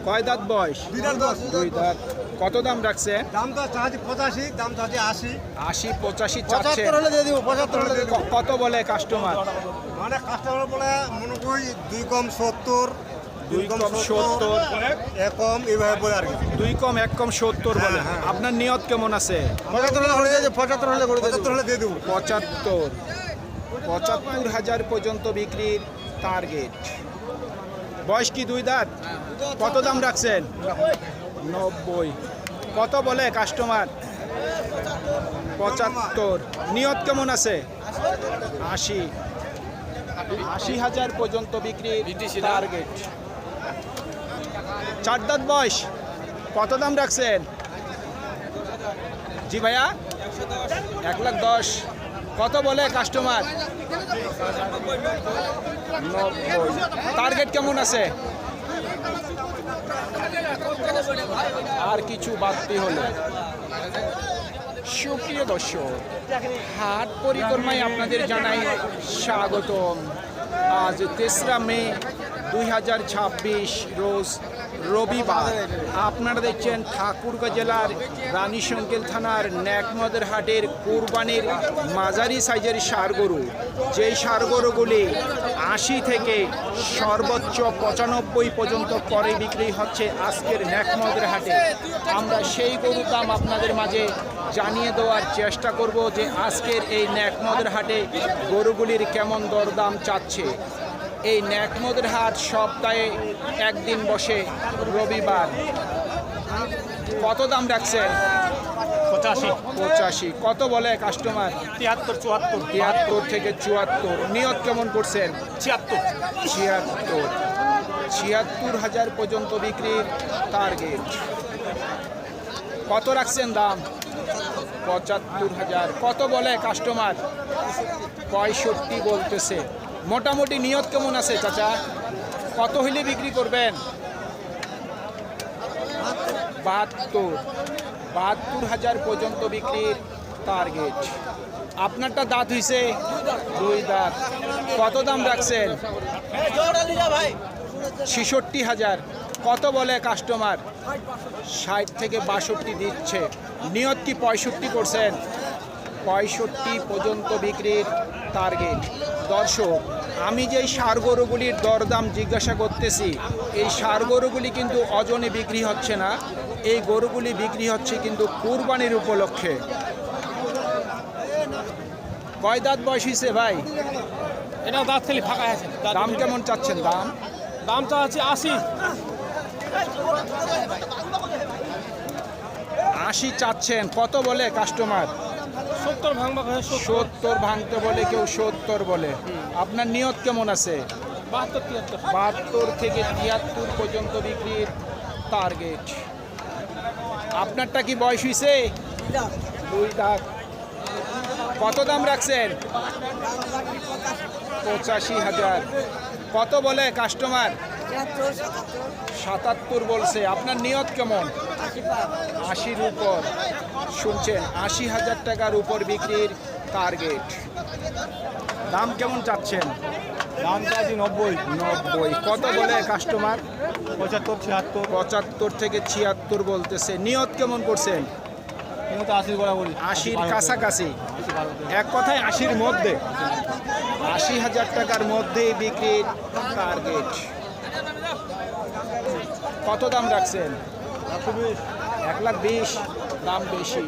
কয় দাঁত বয়স? দুই দাঁত। কত দাম রাখছে? দাম তো চাচ্ছি 85, দাম চাচ্ছি 80। 80-85 চাচ্ছে। 75 হলে দিয়ে দিব, 75 হলে দিয়ে দিব। কত বলে কাস্টমার? মানে কাস্টমার বলে মনে করি 2 কম 70, 2 কম 70, 1 কম এইভাবে বলে আর কি। 2 কম 1 কম 70 বলে। আপনার নিয়ত কেমন আছে? 75 হলে দিয়ে দিব, 75 হলে করে 75 হলে দিয়ে দিব। 75,000 পর্যন্ত বিক্রির টার্গেট। বয়স কি 2 দাঁত? কত দাম রাখছেন? 90। কত বলে কাস্টমার? 75। নিয়ত কেমন আছে? 80,000 পর্যন্ত বিক্রির টার্গেট। 4 দাঁত বয়স। কত দাম রাখছেন? জি ভাইয়া, 1,10,000। কত বলে কাস্টমার? 90। টার্গেট কেমন আছে? আর কিছু বাড়তি হলো। সুপ্রিয় দর্শক, হাট পরিক্রমায় আপনাদের জানাই স্বাগতম। আজ 3রা মে 2026 রোজ রবিবার। আপনারা দেখছেন ঠাকুরগাঁ জেলার রানীশঙ্কেল থানার ন্যাকমদের হাটের কুরবানির মাঝারি সাইজের ষাঁড় গরু। যেই ষাঁড় গরুগুলি 80 থেকে সর্বোচ্চ 95 পর্যন্ত করে বিক্রি হচ্ছে আজকের ন্যাকমদের হাটে। আমরা সেই গরুর দাম আপনাদের মাঝে জানিয়ে দেওয়ার চেষ্টা করব যে আজকের এই ন্যাকমদের হাটে গরুগুলির কেমন দরদাম চাচ্ছে। এই ন্যাকমদের হাট সপ্তাহে একদিন বসে, রবিবার। কত দাম রাখছেন? 85। কত বলে কাস্টমার? 73, 74, 73 থেকে 74। নিয়ত কেমন করছেন? 76। 76,000 পর্যন্ত বিক্রির টার্গেট। কত রাখছেন দাম? 75,000। কত বলে কাস্টমার? 65 বলতেছে। মোটামুটি নিয়ত কেমন আছে চাচা? কত হইলে বিক্রি করবেন? 72,000 পর্যন্ত বিক্রির টার্গেট। আপনারটা দাঁত হইছে? 2 দাঁত। কত দাম রাখছেন? 66,000। কত বলে কাস্টমার? 60 থেকে 62 দিচ্ছে। নিয়ত কি 65 করছেন? 65 পর্যন্ত বিক্রির টার্গেট। দর্শক, আমি যেই ষাঁড় গরুগুলির দরদাম জিজ্ঞাসা করতেছি, এই ষাঁড় গরুগুলি কিন্তু ওজনে বিক্রি হচ্ছে না। এই গরুগুলি বিক্রি হচ্ছে কিন্তু কুরবানির উপলক্ষে। কয় দাঁত বয়স হয়েছে ভাই? এটা দাঁত খালি ফাঁকা আছে। দাম কেমন চাচ্ছেন? দামটা আছে 80। 80 চাচ্ছেন। কত বলে কাস্টমার? 70 ভাঙবা, 70 ভাঙতে বলে, কেউ 70 বলে। আপনার নিয়ত কেমন আছে? 72, 73। 72 থেকে 73 পর্যন্ত বিক্রির টার্গেট। আপনারটা কি বয়স হয়েছে? 2 দাঁত। কত দাম রাখছেন? 85,000। কত বলে কাস্টমার? 77 বলছে। আপনার নিয়ত কেমন? 80-র উপর। শুনছেন, 80,000 টাকার উপর বিক্রির টার্গেট। দাম কেমন চাচ্ছেন? দাম চাচ্ছি 90। 90। কত বলে কাস্টমার? 75, 76। 75 থেকে 76 বলতেছে। নিয়ত কেমন করছেন? কিন্তু 80 বলা বলি। 80-র কাছাকাছি। এক কথায় 80-র মধ্যে। 80,000 টাকার মধ্যে বিক্রির টার্গেট। কত দাম রাখছেন? 1,20,000। দাম বেশি।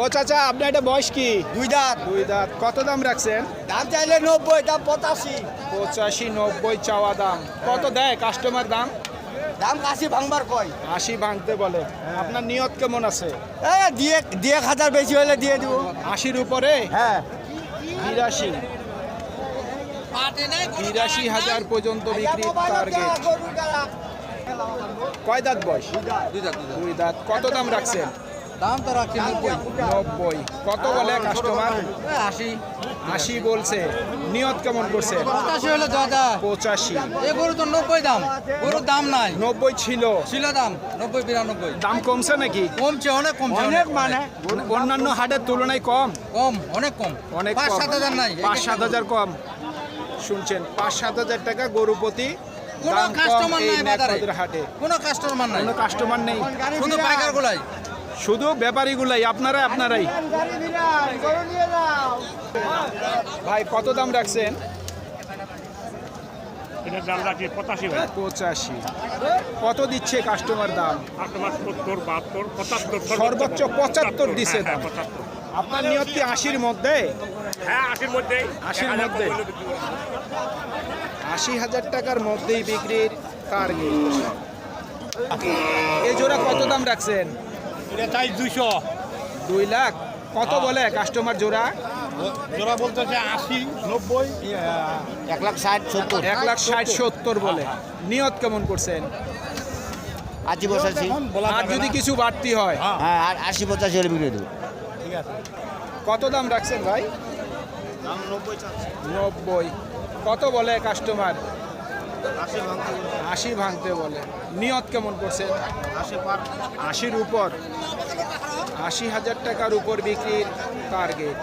ও চাচা, আপনার এটা বয়স কি? 2 দাঁত। 2 দাঁত। কত দাম রাখছেন? দাম চাইলে 90, দাম 85। 85-90 চাওয়া দাম। কত দেয় কাস্টমার দাম? দাম 80 ভাঙবার কয়। 80 ভাঙতে বলে। আপনার নিয়ত কেমন আছে? দিয়ে 1,000 বেশি হলে দিয়ে দিব। 80-র উপরে? হ্যাঁ। 82,000 পর্যন্ত বিক্রি টার্গেট। কয় দাঁত বয়স? 2 দাঁত। কত দাম রাখছেন? দাম তো রাখছি 90। কত বলে কাস্টমার? 80 বলছে। নিয়ত কেমন করছে? 85 হলে দাদা। 85। এই গরু তো 90 দাম, গরুর দাম নাই। 90 ছিল দাম 90, 92। দাম কমছে নাকি? কমছে, অনেক কমছে। অনেক মানে অন্যান্য হাটের তুলনায় কম? কম, অনেক কম। অনেক 5-7 হাজার নাই। 5-7 হাজার কম। শুনছেন, 5-7 হাজার টাকা গরু প্রতি কোনো দাম কম কাস্টমার এই নাই বাজারে। মেঘবাজার হাটে। কোনো কাস্টমার নাই, কোনো কাস্টমার নেই, শুধু পাইকার গুলাই। শুধু ব্যাপারীগুলাই আপনারাই। ভাই কত দাম রাখছেন? এটার দাম রাখি 85 ভাই। 85। কত দিচ্ছে কাস্টমার দাম? কাস্টমার 70, 72, 75, সর্বোচ্চ 75 দিছে হ্যাঁ, দাম। 75। আপনার নিয়ত কি 80-র মধ্যে? হ্যাঁ 80-র মধ্যেই। 80-র মধ্যে। 80,000 টাকার মধ্যেই বিক্রির টার্গেট। এই জোড়া কত দাম রাখছেন? এটা চাই 200। 2 লাখ। কত বলে কাস্টমার জোড়া? জোড়া বলতেছে 80, 90, 1,60,70 1,60,70 বলে। নিয়ত কেমন করছেন? আশি বসাচ্ছি। আর যদি কিছু বাড়তি হয়? হ্যাঁ আর 80-85 হলে বিক্রি দেবো। কত দাম রাখছেন ভাই? 90। কত বলে কাস্টমার? 80 ভাঙতে বলে। নিয়ত কেমন করছেন? 80-র উপর। 80,000 টাকার উপর বিক্রির টার্গেট।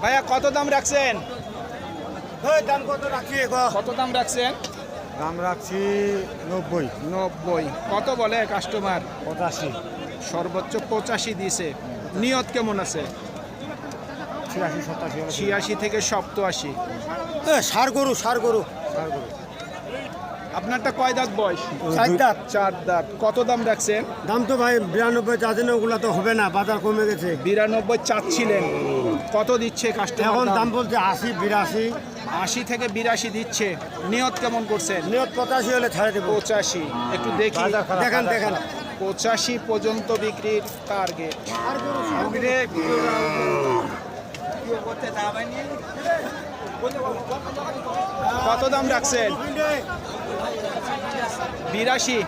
ভাইয়া কত দাম রাখছেন? দাম কত রাখি? কত দাম রাখছেন? দাম রাখছি 90, 90। কত বলে কাস্টমার? 85, সর্বোচ্চ 85 দিছে। নিয়ত কেমন আছে? 86, 87। 86 থেকে 87। সার গরু। আপনারটা কয় দাঁত বয়স? 4 দাঁত। 4 দাঁত। কত দাম রাখছেন? দাম তো ভাই 92 চাচ্ছেন, ওগুলা তো হবে না, বাজার কমে গেছে। 92 চাচ্ছিলেন, কত দিচ্ছে কাস্টমার? এখন দাম বলছে 80, 82। 80 থেকে 82 দিচ্ছে। নিয়ত কেমন করছেন? নিয়ত 85 হলে ছাড়ে দেবো। 85। একটু দেখি। দেখেন। 85 পর্যন্ত বিক্রির টার্গেট। কত দাম রাখছেন? 82।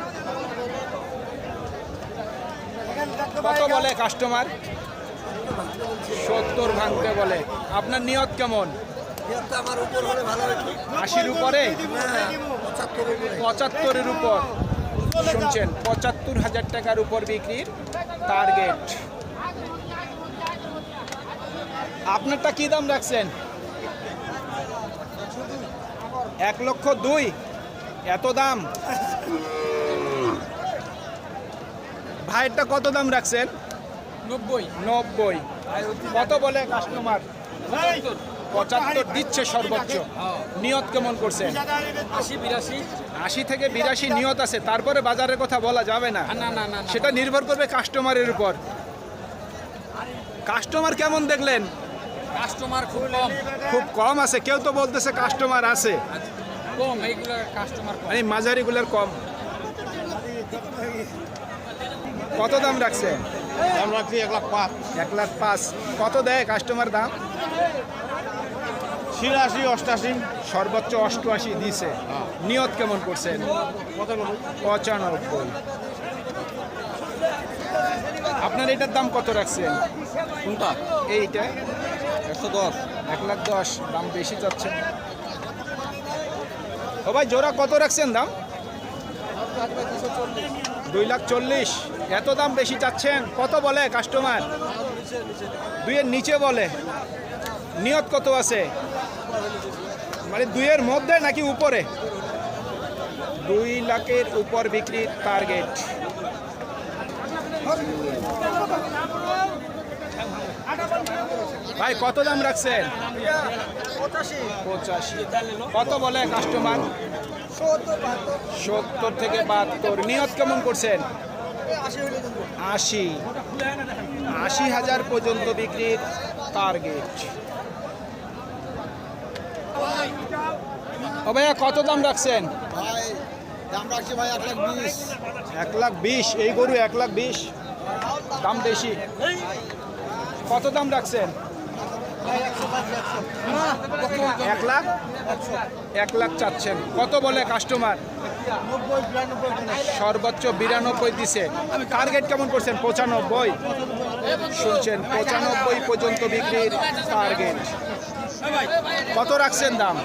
কত বলে কাস্টমার? 70 ভাঙতে বলে। আপনার নিয়ত কেমন? 80-র উপরে? 75-এর উপর। শুনছেন, 75,000 টাকার উপর বিক্রির টার্গেট। আপনারটা কি দাম রাখছেন? 1,02,000। এত দাম? ভাইয়েরটা কত দাম রাখছেন? 90। কত বলে কাস্টমার? 75 দিচ্ছে সর্বোচ্চ। নিয়ত কেমন করছেন? 80 থেকে 82 নিয়ত আছে, তারপরে বাজারের কথা বলা যাবে না। সেটা নির্ভর করবে কাস্টমারের উপর। কাস্টমার কেমন দেখলেন? কাস্টমার খুব কম, খুব কম আছে। কেউ তো বলতেছে কাস্টমার আছে, এইগুলো কাস্টমার কম। মানে মাঝারিগুলোর কম। কত দাম রাখছেন? দাম রাখছি 1,05,000। 1,05,000। কত দেয় কাস্টমার দাম? 86, 88। সর্বোচ্চ 88 দিছে। নিয়ত কেমন করছেন? 95। আপনার এটার দাম কত রাখছেন? কোনটা? এইটা 110। 1,10,000। দাম বেশি চাচ্ছেন। ও ভাই জোড়া কত রাখছেন দাম? 2,40,000। এত দাম বেশি চাচ্ছেন? কত বলে কাস্টমার? 2-এর নিচে বলে। নিয়ত কত আছে? মানে 2-এর মধ্যে নাকি উপরে? 2 লাখের উপর বিক্রির টার্গেট। ভাই কত দাম রাখছেন? 85। কত বলে কাস্টমার? 70 থেকে 72। নিয়ত কেমন করছেন? 80। 80,000 পর্যন্ত বিক্রির টার্গেট। ও ভাইয়া কত দাম রাখছেন? ভাই দাম রাখছি ভাই 1,20,000। 1,20,000। এই গরু 1,20,000। দাম বেশি। কত দাম রাখছেন? 1,00,000। 1,00,000 চাচ্ছেন। কত বলে কাস্টমার? সর্বোচ্চ 92 দিছে। টার্গেট কেমন করছেন? 95। শুনছেন, 95 পর্যন্ত বিক্রির টার্গেট। কত রাখছেন দাম?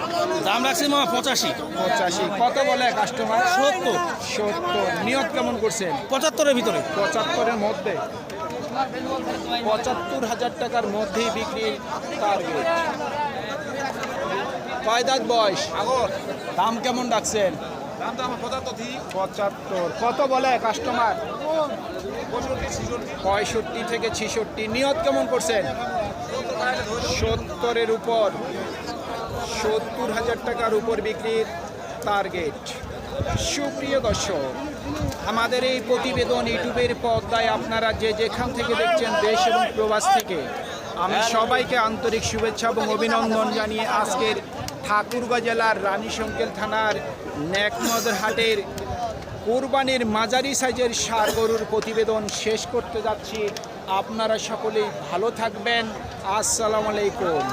দাম রাখছি 85। 85। কত বলে কাস্টমার? 70। নিয়ত কেমন করছেন? 75-এর ভিতরে। 75-এর মধ্যে। 75,000 টাকার মধ্যেই বিক্রির টার্গেট। কয় দাঁত বয়স দাম কেমন রাখছেন 75। কত বলে কাস্টমার 65 থেকে 66। নিয়ত কেমন করছেন 70-এর উপর, 70,000 টাকার উপর বিক্রির টার্গেট। সুপ্রিয় দর্শক, আমাদের এই প্রতিবেদন ইউটিউবের পর্দায় আপনারা যে যেখান থেকে দেখছেন দেশ এবং প্রবাস থেকে, আমি সবাইকে আন্তরিক শুভেচ্ছা এবং অভিনন্দন জানিয়ে আজকের ঠাকুরগাঁ জেলার রানীশঙ্কেল থানার নেকমদের হাটের কোরবানির মাঝারি সাইজের ষাঁড় গরুর প্রতিবেদন শেষ করতে যাচ্ছি। আপনারা সকলেই ভালো থাকবেন। আসসালামু আলাইকুম।